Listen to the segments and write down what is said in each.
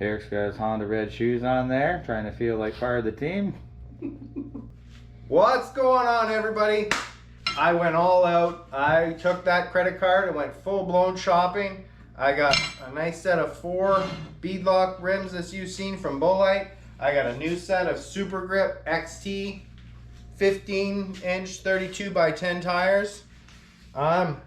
Teryx got his Honda red shoes on there, trying to feel like part of the team. What's going on, everybody? I went all out. I took that credit card and went full-blown shopping. I got a nice set of 4 beadlock rims as you've seen from Bullite. I got a new set of Supergrip XT 15-inch 32x10 tires. I'm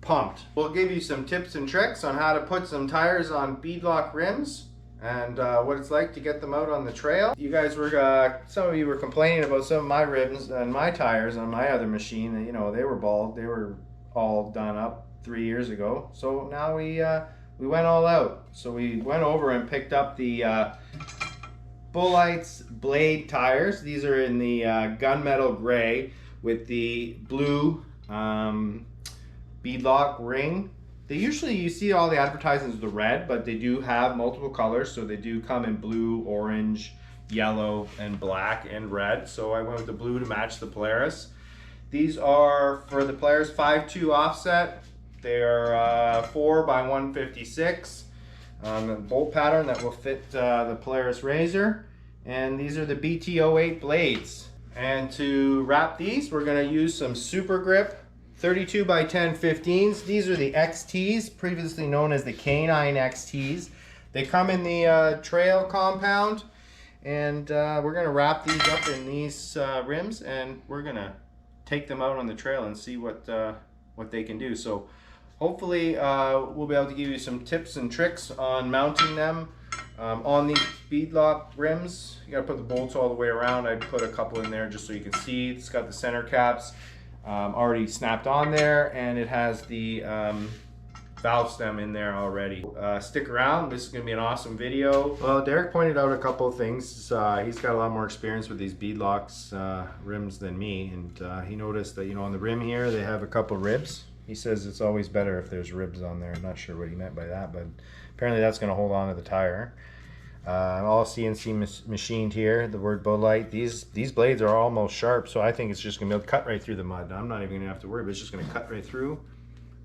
pumped. We'll give you some tips and tricks on how to put some tires on beadlock rims and what it's like to get them out on the trail. You guys were, some of you were complaining about some of my rims and my tires on my other machine. You know, they were bald. They were all done up 3 years ago. So now we went all out. So we went over and picked up the Bullite's blade tires. These are in the gunmetal gray with the blue beadlock ring. They usually, you see all the advertisements with the red, but they do have multiple colors. So they do come in blue, orange, yellow, and black, and red. So I went with the blue to match the Polaris. These are for the Polaris 5.2 offset. They are 4x156. A bolt pattern that will fit the Polaris RZR. And these are the BT08 blades. And to wrap these, we're going to use some Supergrip 32x10 15s. These are the XTs, previously known as the Canine XTs. They come in the trail compound, and we're going to wrap these up in these rims, and we're going to take them out on the trail and see what they can do. So hopefully we'll be able to give you some tips and tricks on mounting them on these beadlock rims. You got to put the bolts all the way around. I put a couple in there just so you can see. It's got the center caps already snapped on there, and it has the valve stem in there already. Stick around, this is going to be an awesome video. Well, Derek pointed out a couple of things. He's got a lot more experience with these beadlocks rims than me, and he noticed that, you know, on the rim here they have a couple ribs. He says it's always better if there's ribs on there. I'm not sure what he meant by that, but apparently that's going to hold on to the tire. All CNC machined here, the word Bullite. These blades are almost sharp, so I think it's just gonna be able to cut right through the mud. I'm not even gonna have to worry, but it's just gonna cut right through,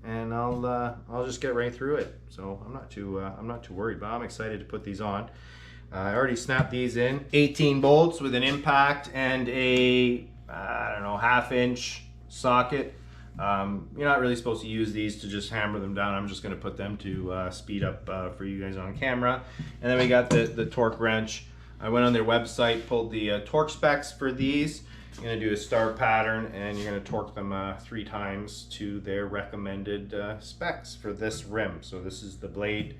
and I'll just get right through it. So I'm not too worried, but I'm excited to put these on. I already snapped these in. 18 bolts with an impact and a, I don't know, 1/2 inch socket. You're not really supposed to use these to just hammer them down. I'm just going to put them to speed up for you guys on camera. And then we got the torque wrench. I went on their website, pulled the torque specs for these. You're going to do a star pattern, and you're going to torque them 3 times to their recommended specs for this rim. So this is the Blade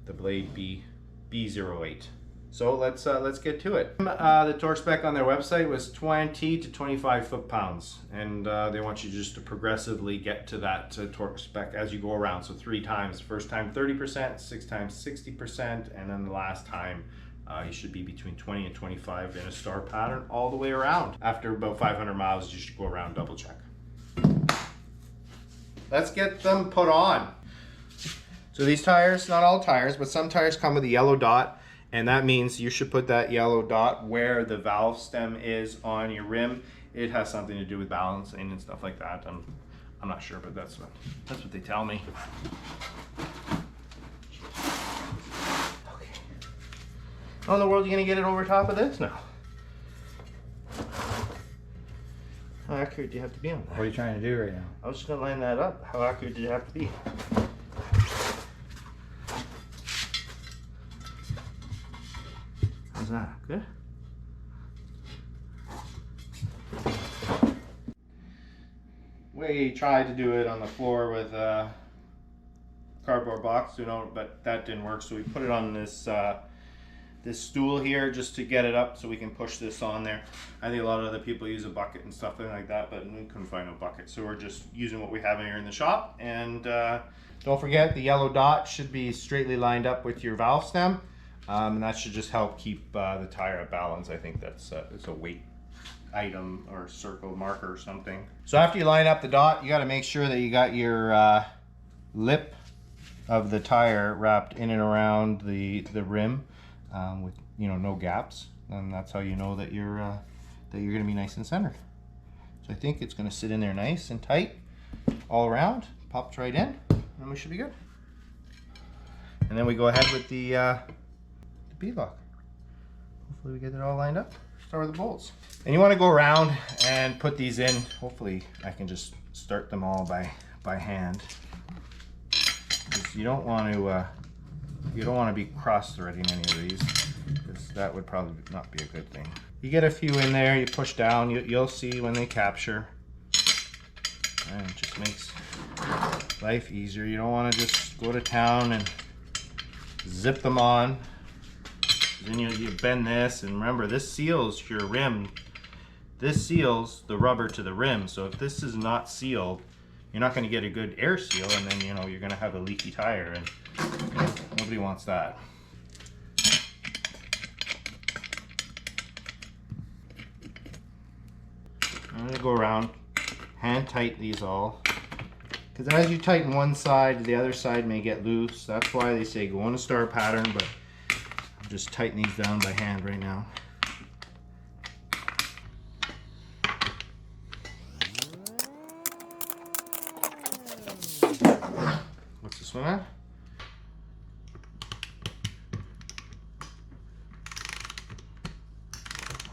B08. So let's get to it. The torque spec on their website was 20 to 25 foot-pounds, and they want you just to progressively get to that torque spec as you go around. So 3 times. First time 30%, 6 times 60%, and then the last time you should be between 20 and 25 in a star pattern all the way around. After about 500 miles, you should go around, double check. Let's get them put on. So these tires, not all tires, but some tires come with a yellow dot. And that means you should put that yellow dot where the valve stem is on your rim. It has something to do with balancing and stuff like that. I'm not sure, but that's what they tell me. Okay. How in the world are you gonna get it over top of this now? How accurate do you have to be on that? What are you trying to do right now? I was just gonna line that up. How accurate do you have to be? How's that? Good? We tried to do it on the floor with a cardboard box, you know, but that didn't work. So we put it on this this stool here just to get it up so we can push this on there. I think a lot of other people use a bucket and stuff like that, but we couldn't find a bucket. So we're just using what we have here in the shop. And don't forget, the yellow dot should be straightly lined up with your valve stem. And that should just help keep the tire at balance. I think that's it's a weight item or circle marker or something. So after you line up the dot, you got to make sure that you got your lip of the tire wrapped in and around the rim with, you know, no gaps, and that's how you know that you're going to be nice and centered. So I think it's going to sit in there nice and tight all around. Pops right in, and we should be good. And then we go ahead with the beadlock. Hopefully we get it all lined up. Start with the bolts. And you want to go around and put these in. Hopefully I can just start them all by hand. You don't want to be cross-threading any of these, because that would probably not be a good thing. You get a few in there, you push down, you'll see when they capture. And it just makes life easier. You don't want to just go to town and zip them on. Then you bend this, and remember, this seals your rim. This seals the rubber to the rim, so if this is not sealed, you're not going to get a good air seal, and then you're going to have a leaky tire, and nobody wants that. I'm going to go around, hand tighten these all, because as you tighten one side, the other side may get loose. That's why they say go in a star pattern, but I'm just tightening these down by hand right now. What's this one at?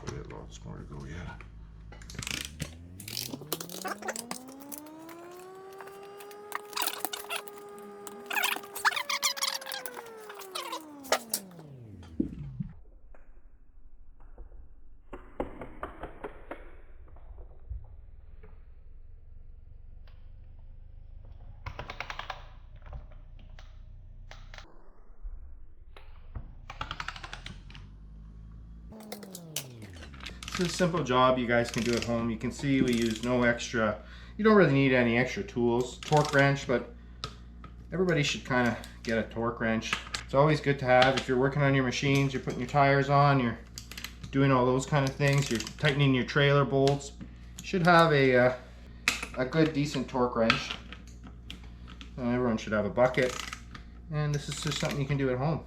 Probably lots more to go yet. It's a simple job you guys can do at home. You can see we use no extra, you don't really need any extra tools. Torque wrench, but everybody should kind of get a torque wrench. It's always good to have if you're working on your machines, you're putting your tires on, you're doing all those kind of things, you're tightening your trailer bolts. You should have a good decent torque wrench. Everyone should have a bucket, and this is just something you can do at home.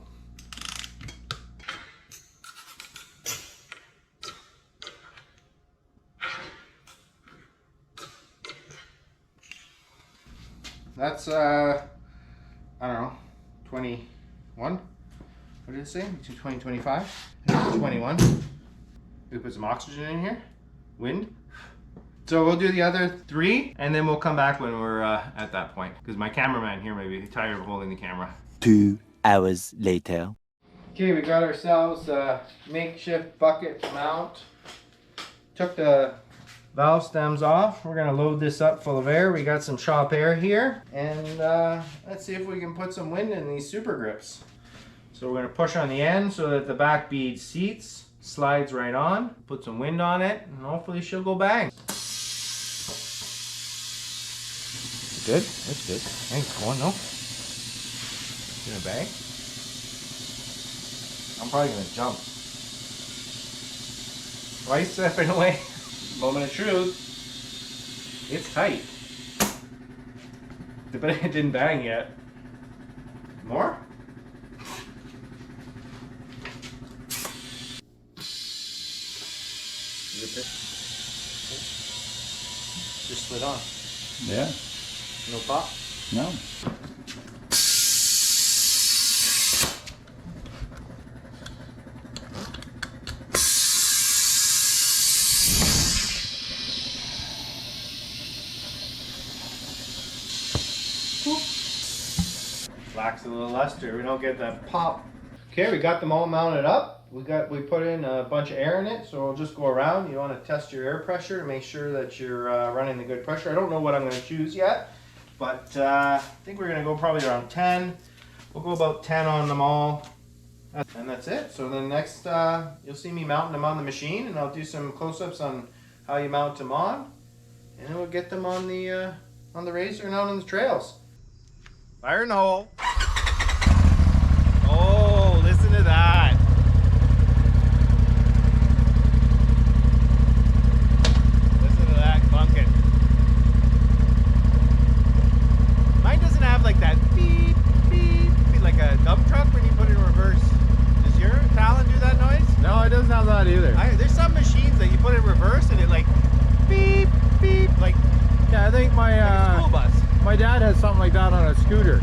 That's, I don't know, 21? What did it say? Between 20 and 25? 21. We put some oxygen in here. Wind. So we'll do the other 3, and then we'll come back when we're at that point. Because my cameraman here may be tired of holding the camera. 2 hours later. Okay, we got ourselves a makeshift bucket mount. Took the valve stems off. We're gonna load this up full of air. We got some shop air here, and let's see if we can put some wind in these super grips. So we're gonna push on the end so that the back bead seats, slides right on, put some wind on it, and hopefully she'll go bang. Good, that's good. I think it's going, no? Gonna bang? I'm probably gonna jump. Twice stepping away. Moment of truth. It's tight. But it didn't bang yet. More? Just slid on. Yeah. No pop? No. Lacks a little luster. We don't get that pop. Okay, we got them all mounted up. We put in a bunch of air in it, so we'll just go around. You want to test your air pressure to make sure that you're running the good pressure. I don't know what I'm going to choose yet, but I think we're going to go probably around 10. We'll go about 10 on them all, and that's it. So then next, you'll see me mounting them on the machine, and I'll do some close-ups on how you mount them on, and then we'll get them on the RZR and out on the trails. Fire in the hole. Oh, listen to that. Listen to that clunking. Mine doesn't have like that beep, beep, beep, like a dump truck when you put it in reverse. Does your Talon do that noise? No, it doesn't have that either. There's some machines that you put it in reverse and it like beep, beep, like, Yeah, I think my like a school bus. my dad has something like that on a scooter.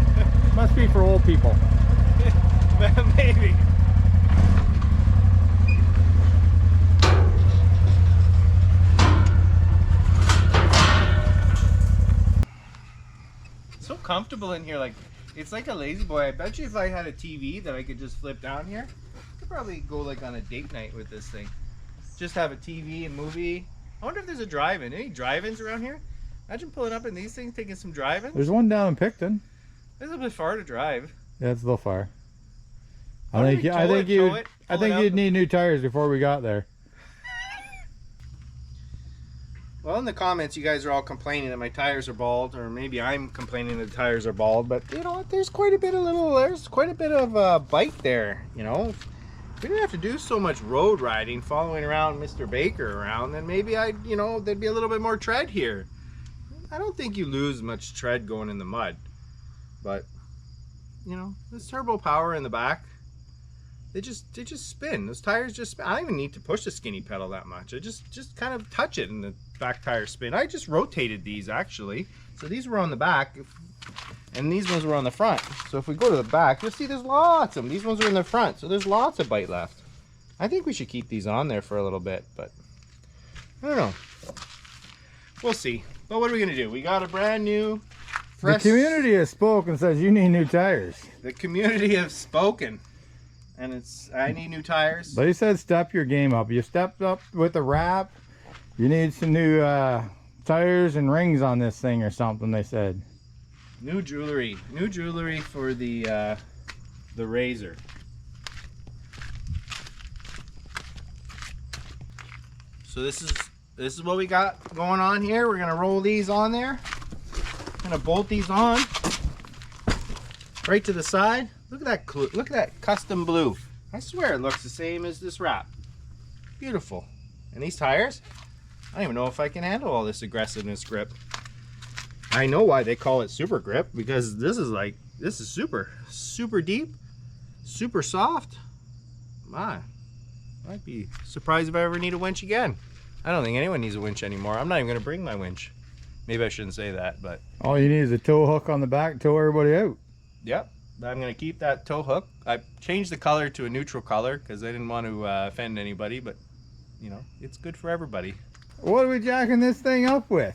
Must be for old people. comfortable in here. Like, it's like a lazy boy. I bet you if I had a TV that I could just flip down here, I could probably go like on a date night with this thing. Just have a TV and movie. I wonder if there's a drive-in. Any drive-ins around here? Imagine pulling up in these things, taking some drive-ins. There's one down in Picton. It's a little bit far to drive. Yeah, it's a little far. How I do we think tow you'd need new tires before we got there. Well, in the comments, you guys are all complaining that my tires are bald, or maybe I'm complaining that the tires are bald. But you know what? There's quite a bit of bite there. You know, if we didn't have to do so much road riding, following around Mr. Baker around, then maybe there'd be a little bit more tread here. I don't think you lose much tread going in the mud, but you know, this turbo power in the back. They just spin. Those tires just spin. I don't even need to push the skinny pedal that much. I just kind of touch it and the back tire spin. I just rotated these actually. So these were on the back and these ones were on the front. So if we go to the back, you'll see there's lots of them. These ones are in the front. So there's lots of bite left. I think we should keep these on there for a little bit, but I don't know. We'll see. But what are we gonna do? We got a brand new fresh... The community has spoken and says you need new tires. The community have spoken. And I need new tires. They said step your game up. You stepped up with the wrap. You need some new tires and rings on this thing or something, they said. New jewelry for the RZR. So this is what we got going on here. We're gonna roll these on there. Gonna bolt these on right to the side. Look at that custom blue. I swear it looks the same as this wrap. Beautiful. And these tires, I don't even know if I can handle all this aggressiveness grip. I know why they call it Supergrip, because this is super deep, super soft. Might be surprised if I ever need a winch again. I don't think anyone needs a winch anymore. I'm not even gonna bring my winch. Maybe I shouldn't say that, but all you need is a tow hook on the back to tow everybody out. Yep. I'm going to keep that tow hook. I changed the color to a neutral color because I didn't want to offend anybody, but you know, it's good for everybody. What are we jacking this thing up with?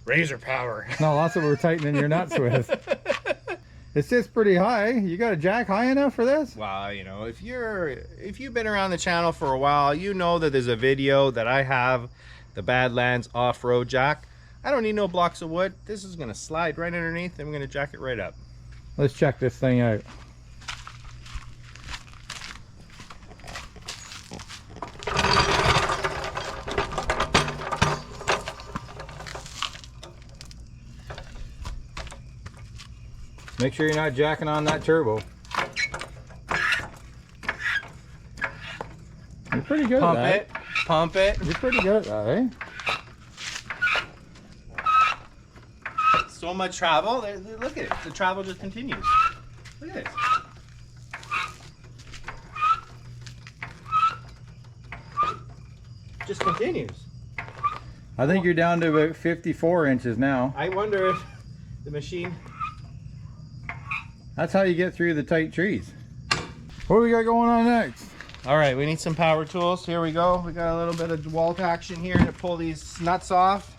RZR power. No, that's what we're tightening your nuts with. It sits pretty high. You got a jack high enough for this? Well, you know, if you've been around the channel for a while, you know that there's a video that I have, the Badlands off-road jack. I don't need no blocks of wood. This is gonna slide right underneath and I'm gonna jack it right up. Let's check this thing out. Make sure you're not jacking on that turbo. You're pretty good at that. Pump it. You're pretty good at that, eh? So much travel. Look at it. The travel just continues. Look at this. Just continues. I think you're down to about 54 inches now. I wonder if the machine... That's how you get through the tight trees. What do we got going on next? All right, we need some power tools. Here we go. We got a little bit of Dewalt action here to pull these nuts off.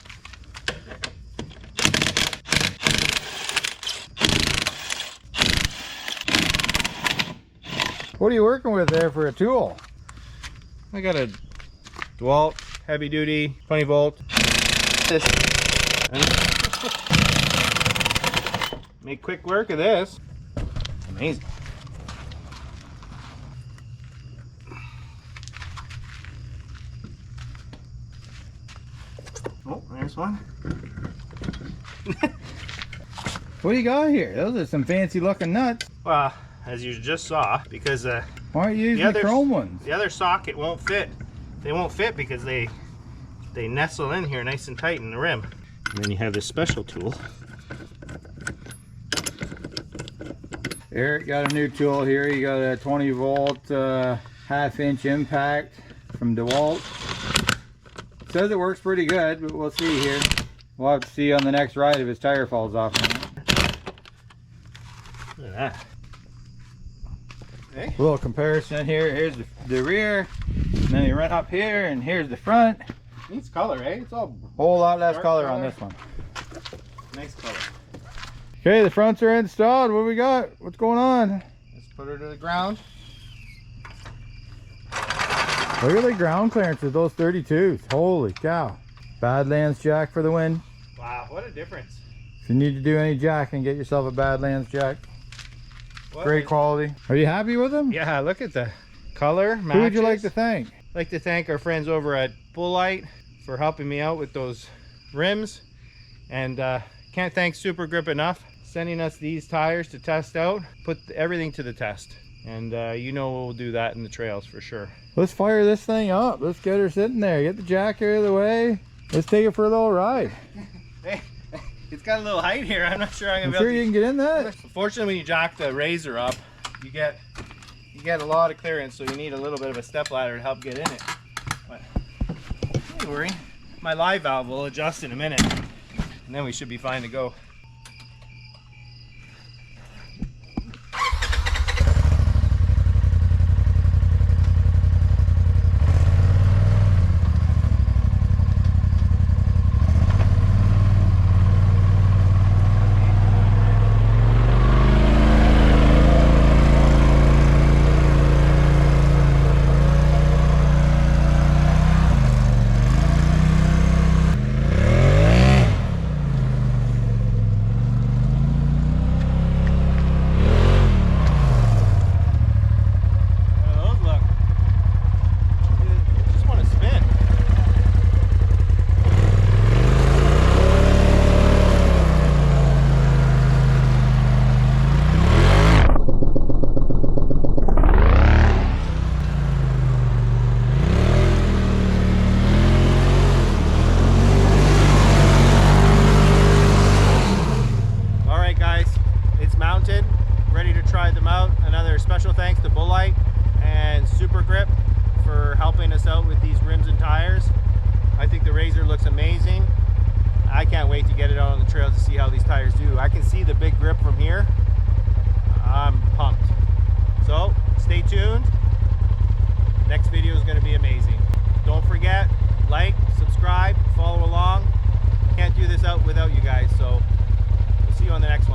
What are you working with there for a tool? I got a Dewalt heavy duty 20 volt. Make quick work of this. Amazing. Oh, there's one. What do you got here? Those are some fancy looking nuts. Well, as you just saw, because why aren't you using the chrome ones? The other socket won't fit. They won't fit because they nestle in here nice and tight in the rim. And then you have this special tool. Eric got a new tool here. You got a 20 volt half-inch impact from Dewalt. Says it works pretty good, but we'll see here. We'll have to see on the next ride if his tire falls off. Look at that. Hey. A little comparison here. Here's the rear, and then you run up here, and here's the front. Needs color, eh? It's all whole lot less dark color on this one. Nice color. Okay, the fronts are installed. What we got? What's going on? Let's put her to the ground. Look at the ground clearances, those 32s. Holy cow. Badlands jack for the win. Wow, what a difference. If you need to do any jacking, get yourself a Badlands jack. What Great quality. Are you happy with them? Yeah, look at the color matches. Who would you like to thank? I'd like to thank our friends over at Bullite for helping me out with those rims. And can't thank Supergrip enough, sending us these tires to test out, put everything to the test. And you know we'll do that in the trails for sure. Let's fire this thing up. Let's get her sitting there. Get the jack out of the way. Let's take it for a little ride. Hey, it's got a little height here. I'm not sure I'm I'm gonna sure be you able can get in that. to. Unfortunately, when you jack the RZR up, you get a lot of clearance, so you need a little bit of a step ladder to help get in it. But don't worry, my live valve will adjust in a minute, and then we should be fine to go. Special thanks to Bullite and Supergrip for helping us out with these rims and tires. I think the RZR looks amazing. I can't wait to get it out on the trail to see how these tires do. I can see the big grip from here. I'm pumped. So stay tuned. Next video is going to be amazing. Don't forget, like, subscribe, follow along. Can't do this out without you guys. So we'll see you on the next one.